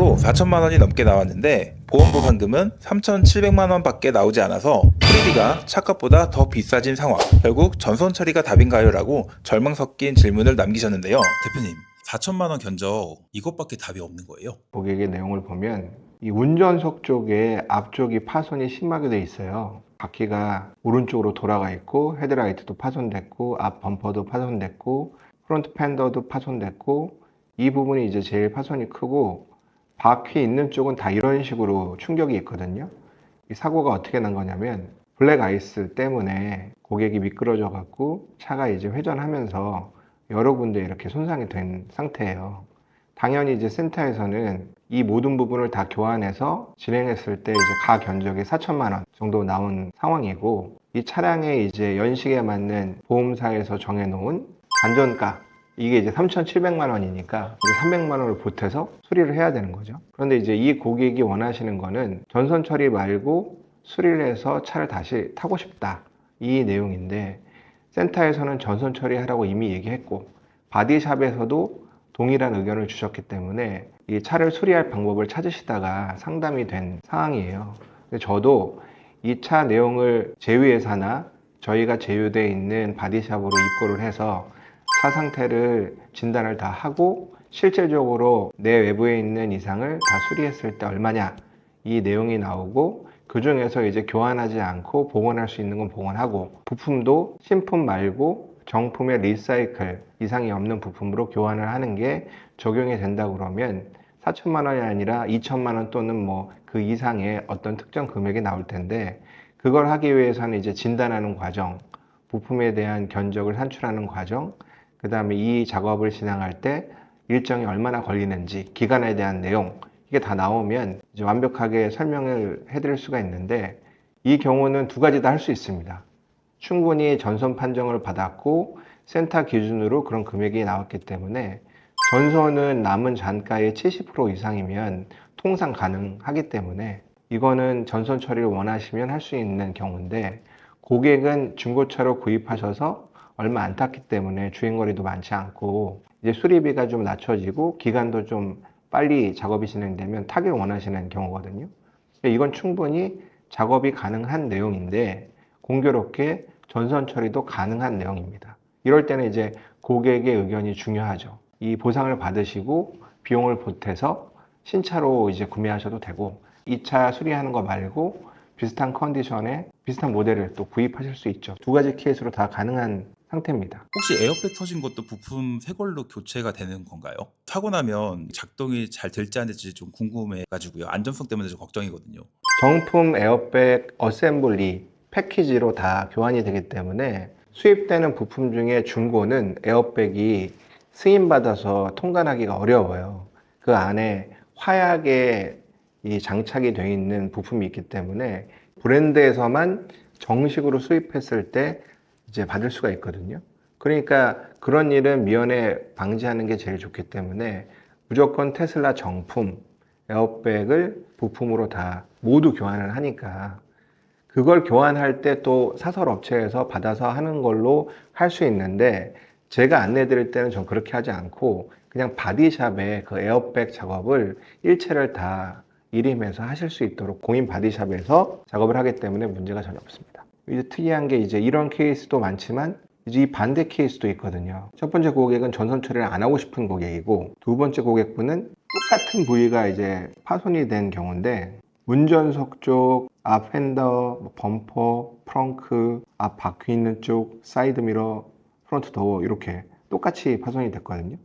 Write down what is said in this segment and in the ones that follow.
최종적으로 4천만 원이 넘게 나왔는데 보험 보상금은 3,700만 원밖에 나오지 않아서 수리비가 차값보다 더 비싸진 상황. 결국 전선 처리가 답인가요? 라고 절망 섞인 질문을 남기셨는데요. 대표님, 4천만 원 견적 이것밖에 답이 없는 거예요? 고객의 내용을 보면 이 운전석 쪽에 앞쪽이 파손이 심하게 돼 있어요. 바퀴가 오른쪽으로 돌아가 있고 헤드라이트도 파손됐고 앞 범퍼도 파손됐고 프론트 팬더도 파손됐고 이 부분이 이제 제일 파손이 크고 바퀴 있는 쪽은 다 이런 식으로 충격이 있거든요. 이 사고가 어떻게 난 거냐면 블랙 아이스 때문에 고객이 미끄러져 갖고 차가 이제 회전하면서 여러 군데 이렇게 손상이 된 상태예요. 당연히 이제 센터에서는 이 모든 부분을 다 교환해서 진행했을 때 이제 가견적이 4천만 원 정도 나온 상황이고, 이 차량의 이제 연식에 맞는 보험사에서 정해놓은 안전가, 이게 이제 3,700만 원이니까 이제 300만 원을 보태서 수리를 해야 되는 거죠. 그런데 이제 이 고객이 원하시는 거는 전선 처리 말고 수리를 해서 차를 다시 타고 싶다, 이 내용인데, 센터에서는 전선 처리하라고 이미 얘기했고 바디샵에서도 동일한 의견을 주셨기 때문에 이 차를 수리할 방법을 찾으시다가 상담이 된 상황이에요. 근데 저도 이 차 내용을 제휴회사나 저희가 제휴되어 있는 바디샵으로 입고를 해서 차 상태를 진단을 다 하고 실질적으로 내 외부에 있는 이상을 다 수리했을 때 얼마냐, 이 내용이 나오고 그 중에서 이제 교환하지 않고 복원할 수 있는 건 복원하고, 부품도 신품 말고 정품의 리사이클 이상이 없는 부품으로 교환을 하는 게 적용이 된다 그러면 4천만 원이 아니라 2천만 원 또는 뭐 그 이상의 어떤 특정 금액이 나올 텐데, 그걸 하기 위해서는 이제 진단하는 과정, 부품에 대한 견적을 산출하는 과정, 그 다음에 이 작업을 진행할 때 일정이 얼마나 걸리는지, 기간에 대한 내용, 이게 다 나오면 이제 완벽하게 설명을 해드릴 수가 있는데, 이 경우는 두 가지 다 할 수 있습니다. 충분히 전선 판정을 받았고 센터 기준으로 그런 금액이 나왔기 때문에 전선은 남은 잔가의 70% 이상이면 통상 가능하기 때문에 이거는 전선 처리를 원하시면 할 수 있는 경우인데, 고객은 중고차로 구입하셔서 얼마 안 탔기 때문에 주행거리도 많지 않고 이제 수리비가 좀 낮춰지고 기간도 좀 빨리 작업이 진행되면 타길 원하시는 경우거든요. 이건 충분히 작업이 가능한 내용인데 공교롭게 전선 처리도 가능한 내용입니다. 이럴 때는 이제 고객의 의견이 중요하죠. 이 보상을 받으시고 비용을 보태서 신차로 이제 구매하셔도 되고, 이 차 수리하는 거 말고 비슷한 컨디션에 비슷한 모델을 또 구입하실 수 있죠. 두 가지 케이스로 다 가능한 상태입니다. 혹시 에어백 터진 것도 부품 새 걸로 교체가 되는 건가요? 사고 나면 작동이 잘 될지 안 될지 좀 궁금해가지고요. 안전성 때문에 좀 걱정이거든요. 정품 에어백 어셈블리 패키지로 다 교환이 되기 때문에 수입되는 부품 중에 중고는 에어백이 승인받아서 통관하기가 어려워요. 그 안에 화약에 이 장착이 되어 있는 부품이 있기 때문에 브랜드에서만 정식으로 수입했을 때 이제 받을 수가 있거든요. 그러니까 그런 일은 미연에 방지하는 게 제일 좋기 때문에 무조건 테슬라 정품 에어백을 부품으로 다 모두 교환을 하니까, 그걸 교환할 때 또 사설 업체에서 받아서 하는 걸로 할 수 있는데, 제가 안내 드릴 때는 전 그렇게 하지 않고 그냥 바디샵에 그 에어백 작업을 일체를 다 일임해서 하실 수 있도록 공인 바디샵에서 작업을 하기 때문에 문제가 전혀 없습니다. 이제 특이한 게 이제 이런 케이스도 많지만 이제 이 반대 케이스도 있거든요. 첫 번째 고객은 전선 처리를 안 하고 싶은 고객이고, 두 번째 고객분은 똑같은 부위가 이제 파손이 된 경우인데 운전석 쪽, 앞 팬더, 범퍼, 트렁크, 앞 바퀴 있는 쪽, 사이드 미러, 프론트 도어 이렇게 똑같이 파손이 됐거든요.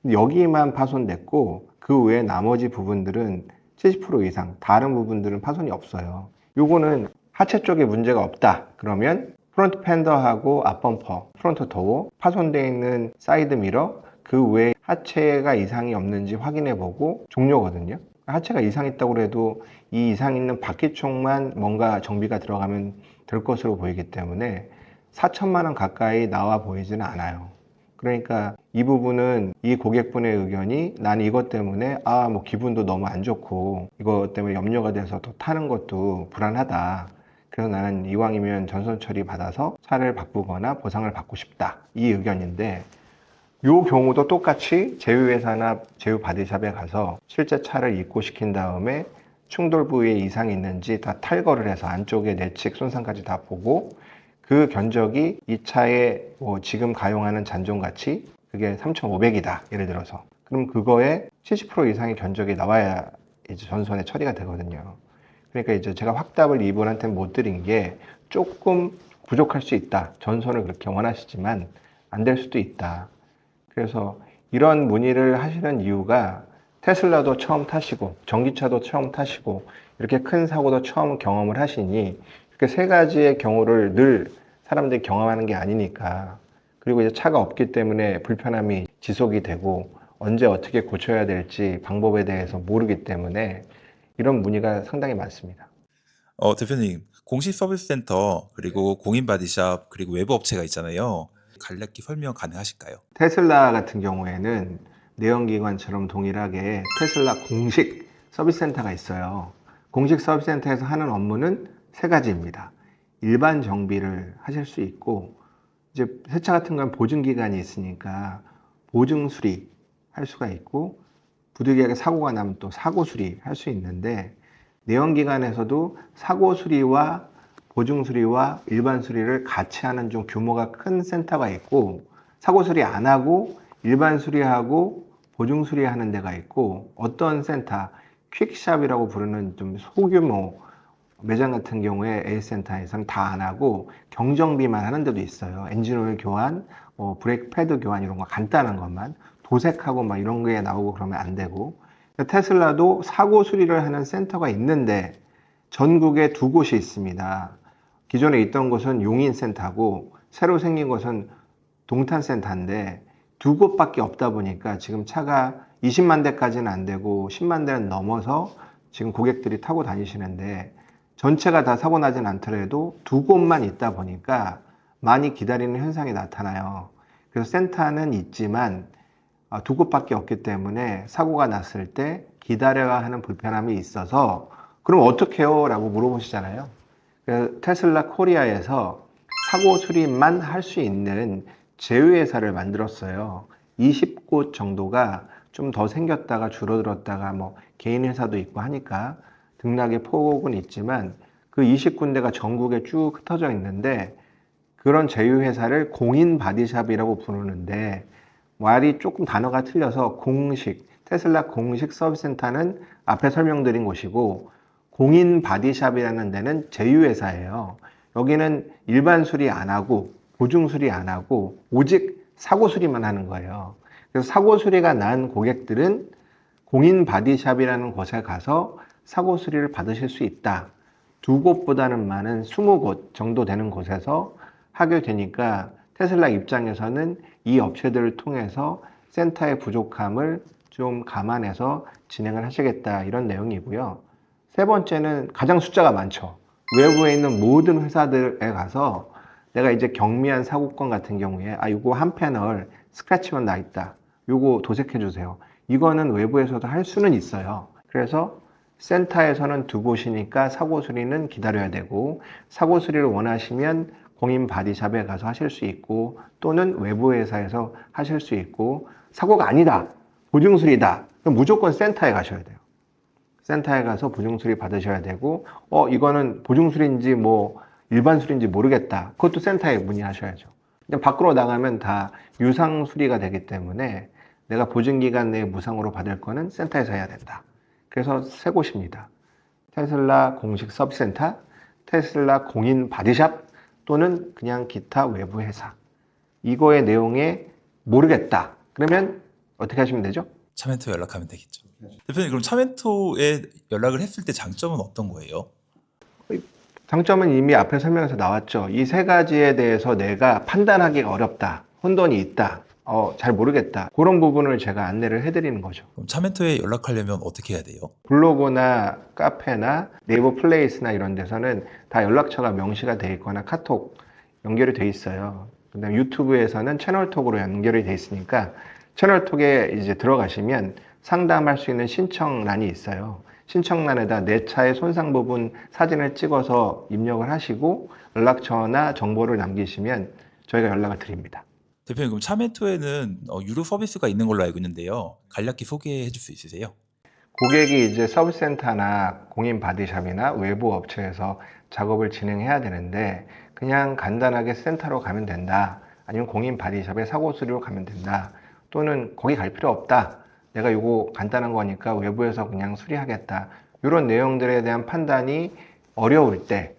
근데 여기만 파손됐고 그 외에 나머지 부분들은 70% 이상, 다른 부분들은 파손이 없어요. 요거는 하체 쪽에 문제가 없다 그러면 프론트 팬더하고 앞 범퍼, 프론트 도어, 파손되어 있는 사이드 미러, 그 외에 하체가 이상이 없는지 확인해보고 종료거든요. 하체가 이상 있다고 해도 이 이상 있는 바퀴 쪽만 뭔가 정비가 들어가면 될 것으로 보이기 때문에 4천만 원 가까이 나와 보이지는 않아요. 그러니까 이 부분은 이 고객분의 의견이 난 이것 때문에 뭐 기분도 너무 안 좋고 이것 때문에 염려가 돼서 더 타는 것도 불안하다. 그래서 나는 이왕이면 전선 처리 받아서 차를 바꾸거나 보상을 받고 싶다. 이 의견인데, 요 경우도 똑같이 제휴회사나 제휴 바디샵에 가서 실제 차를 입고시킨 다음에 충돌 부위에 이상이 있는지 다 탈거를 해서 안쪽에 내측 손상까지 다 보고 그 견적이 이 차의 뭐 지금 가용하는 잔존 가치 그게 3,500이다 예를 들어서 그럼 그거에 70% 이상의 견적이 나와야 이제 전손에 처리가 되거든요. 그러니까 이제 제가 확답을 이분한테 못 드린 게 조금 부족할 수 있다. 전손을 그렇게 원하시지만 안 될 수도 있다. 그래서 이런 문의를 하시는 이유가 테슬라도 처음 타시고 전기차도 처음 타시고 이렇게 큰 사고도 처음 경험을 하시니 이렇게 세 가지의 경우를 늘 사람들이 경험하는 게 아니니까 그리고 이제 차가 없기 때문에 불편함이 지속이 되고 언제 어떻게 고쳐야 될지 방법에 대해서 모르기 때문에 이런 문의가 상당히 많습니다. 대표님, 공식 서비스 센터, 그리고 공인 바디샵, 그리고 외부 업체가 있잖아요. 간략히 설명 가능하실까요? 테슬라 같은 경우에는 내연기관처럼 동일하게 테슬라 공식 서비스 센터가 있어요. 공식 서비스 센터에서 하는 업무는 세 가지입니다. 일반 정비를 하실 수 있고, 이제 새 차 같은 건 보증 기간이 있으니까 보증 수리 할 수가 있고, 부득이하게 사고가 나면 또 사고 수리 할 수 있는데, 내연기관에서도 사고 수리와 보증 수리와 일반 수리를 같이 하는 좀 규모가 큰 센터가 있고, 사고 수리 안 하고 일반 수리하고 보증 수리하는 데가 있고 어떤 센터, 퀵샵이라고 부르는 좀 소규모 매장 같은 경우에 A센터에서는 다 안 하고 경정비만 하는 데도 있어요. 엔진오일 교환, 브레이크 패드 교환 이런 거 간단한 것만 도색하고 막 이런 게 나오고 그러면 안 되고 테슬라도 사고 수리를 하는 센터가 있는데 전국에 두 곳이 있습니다. 기존에 있던 곳은 용인센터고 새로 생긴 곳은 동탄센터인데 두 곳밖에 없다 보니까 지금 차가 20만 대까지는 안 되고 10만 대는 넘어서 지금 고객들이 타고 다니시는데 전체가 다 사고 나진 않더라도 두 곳만 있다 보니까 많이 기다리는 현상이 나타나요. 그래서 센터는 있지만 두 곳밖에 없기 때문에 사고가 났을 때 기다려야 하는 불편함이 있어서 그럼 어떻게 해요? 라고 물어보시잖아요. 그래서 테슬라 코리아에서 사고 수리만 할 수 있는 제휴회사를 만들었어요. 20곳 정도가 좀 더 생겼다가 줄어들었다가 뭐 개인 회사도 있고 하니까 등락의 폭은 있지만 그 20군데가 전국에 쭉 흩어져 있는데 그런 제휴회사를 공인 바디샵이라고 부르는데 말이 조금 단어가 틀려서 공식, 테슬라 공식 서비스센터는 앞에 설명드린 곳이고 공인 바디샵이라는 데는 제휴회사예요. 여기는 일반 수리 안 하고 보증 수리 안 하고 오직 사고 수리만 하는 거예요. 그래서 사고 수리가 난 고객들은 공인 바디샵이라는 곳에 가서 사고 수리를 받으실 수 있다. 두 곳보다는 많은 20곳 정도 되는 곳에서 하게 되니까 테슬라 입장에서는 이 업체들을 통해서 센터의 부족함을 좀 감안해서 진행을 하시겠다 이런 내용이고요. 세 번째는 가장 숫자가 많죠. 외부에 있는 모든 회사들에 가서 내가 이제 경미한 사고건 같은 경우에 요거 한 패널 스크래치만 나 있다. 요거 도색해 주세요. 이거는 외부에서도 할 수는 있어요. 그래서 센터에서는 두 곳이니까 사고 수리는 기다려야 되고 사고 수리를 원하시면 공인 바디샵에 가서 하실 수 있고 또는 외부 회사에서 하실 수 있고 사고가 아니다. 보증 수리다. 그럼 무조건 센터에 가셔야 돼요. 센터에 가서 보증 수리 받으셔야 되고 이거는 보증 수리인지 뭐 일반 수리인지 모르겠다. 그것도 센터에 문의하셔야죠. 그냥 밖으로 나가면 다 유상 수리가 되기 때문에 내가 보증 기간 내에 무상으로 받을 거는 센터에서 해야 된다. 그래서 세 곳입니다. 테슬라 공식 서비스센터, 테슬라 공인 바디샵 또는 그냥 기타 외부 회사. 이거의 내용에 모르겠다. 그러면 어떻게 하시면 되죠? 차멘토 연락하면 되겠죠. 대표님, 그럼 차멘토에 연락을 했을 때 장점은 어떤 거예요? 장점은 이미 앞에 설명에서 나왔죠. 이 세 가지에 대해서 내가 판단하기가 어렵다. 혼돈이 있다. 잘 모르겠다. 그런 부분을 제가 안내를 해드리는 거죠. 그럼 차멘토에 연락하려면 어떻게 해야 돼요? 블로그나 카페나 네이버 플레이스나 이런 데서는 다 연락처가 명시가 돼 있거나 카톡 연결이 돼 있어요. 그다음에 유튜브에서는 채널톡으로 연결이 돼 있으니까 채널톡에 이제 들어가시면 상담할 수 있는 신청란이 있어요. 신청란에다 내 차의 손상 부분 사진을 찍어서 입력을 하시고 연락처나 정보를 남기시면 저희가 연락을 드립니다. 대표님, 그럼 차멘토에는 유료 서비스가 있는 걸로 알고 있는데요. 간략히 소개해 줄 수 있으세요? 고객이 이제 서비스센터나 공인 바디샵이나 외부 업체에서 작업을 진행해야 되는데 그냥 간단하게 센터로 가면 된다. 아니면 공인 바디샵에 사고 수리로 가면 된다. 또는 거기 갈 필요 없다. 내가 이거 간단한 거니까 외부에서 그냥 수리하겠다. 이런 내용들에 대한 판단이 어려울 때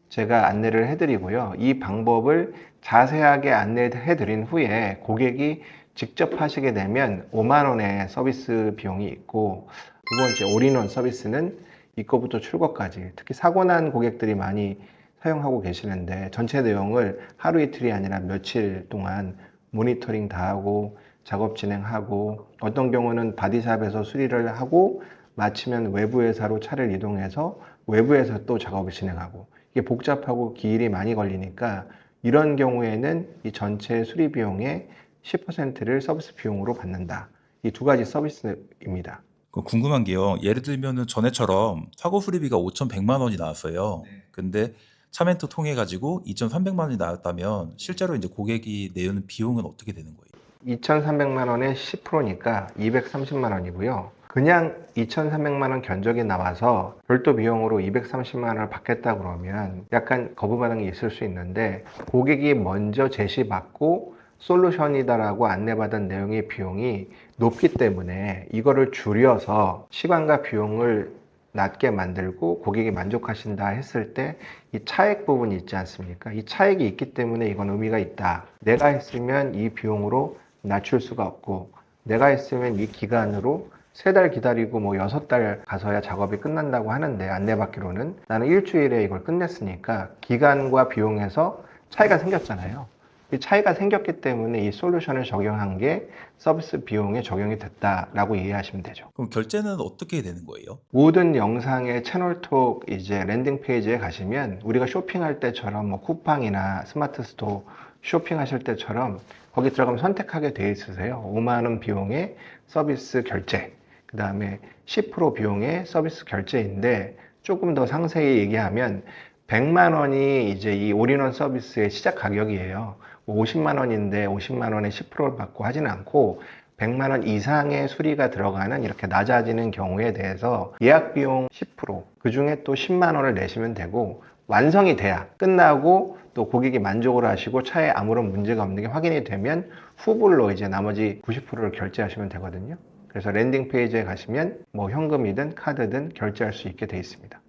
제가 안내를 해드리고요. 이 방법을 자세하게 안내해 드린 후에 고객이 직접 하시게 되면 5만 원의 서비스 비용이 있고, 두 번째 올인원 서비스는 입고부터 출고까지, 특히 사고 난 고객들이 많이 사용하고 계시는데 전체 내용을 하루 이틀이 아니라 며칠 동안 모니터링 다 하고 작업 진행하고, 어떤 경우는 바디샵에서 수리를 하고 마치면 외부 회사로 차를 이동해서 외부에서 또 작업을 진행하고, 이게 복잡하고 기일이 많이 걸리니까 이런 경우에는 이 전체 수리 비용의 10%를 서비스 비용으로 받는다. 이 두 가지 서비스입니다. 궁금한 게요. 예를 들면은 전에처럼 사고 수리비가 5,100만 원이 나왔어요. 근데 차멘토 통해 가지고 2,300만 원이 나왔다면 실제로 이제 고객이 내는 비용은 어떻게 되는 거예요? 2,300만 원의 10%니까 230만 원이고요. 그냥 2,300만 원 견적이 나와서 별도 비용으로 230만 원을 받겠다 그러면 약간 거부 반응이 있을 수 있는데, 고객이 먼저 제시받고 솔루션이다라고 안내받은 내용의 비용이 높기 때문에 이거를 줄여서 시간과 비용을 낮게 만들고 고객이 만족하신다 했을 때 이 차액 부분이 있지 않습니까? 이 차액이 있기 때문에 이건 의미가 있다. 내가 했으면 이 비용으로 낮출 수가 없고, 내가 했으면 이 기간으로 3달 기다리고 뭐 6달 가서야 작업이 끝난다고 하는데, 안내받기로는 나는 일주일에 이걸 끝냈으니까 기간과 비용에서 차이가 생겼잖아요. 이 차이가 생겼기 때문에 이 솔루션을 적용한 게 서비스 비용에 적용이 됐다라고 이해하시면 되죠. 그럼 결제는 어떻게 되는 거예요? 모든 영상의 채널톡 이제 랜딩 페이지에 가시면 우리가 쇼핑할 때처럼 뭐 쿠팡이나 스마트 스토어 쇼핑하실 때처럼 거기 들어가면 선택하게 돼 있으세요. 5만 원 비용의 서비스 결제, 그 다음에 10% 비용의 서비스 결제인데, 조금 더 상세히 얘기하면 100만 원이 이제 이 올인원 서비스의 시작 가격이에요. 50만 원인데 50만 원에 10%를 받고 하지는 않고 100만 원 이상의 수리가 들어가는 이렇게 낮아지는 경우에 대해서 예약 비용 10%, 그 중에 또 10만 원을 내시면 되고, 완성이 돼야 끝나고 또 고객이 만족을 하시고 차에 아무런 문제가 없는 게 확인이 되면 후불로 이제 나머지 90%를 결제하시면 되거든요. 그래서 랜딩 페이지에 가시면 뭐 현금이든 카드든 결제할 수 있게 되어 있습니다.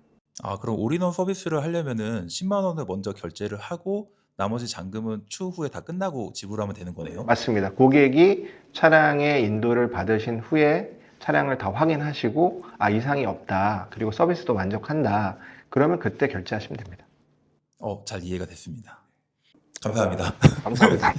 그럼 올인원 서비스를 하려면은 10만 원을 먼저 결제를 하고 나머지 잔금은 추후에 다 끝나고 지불하면 되는 거네요? 맞습니다. 고객이 차량의 인도를 받으신 후에 차량을 다 확인하시고 이상이 없다, 그리고 서비스도 만족한다, 그러면 그때 결제하시면 됩니다. 잘 이해가 됐습니다. 감사합니다. 감사합니다.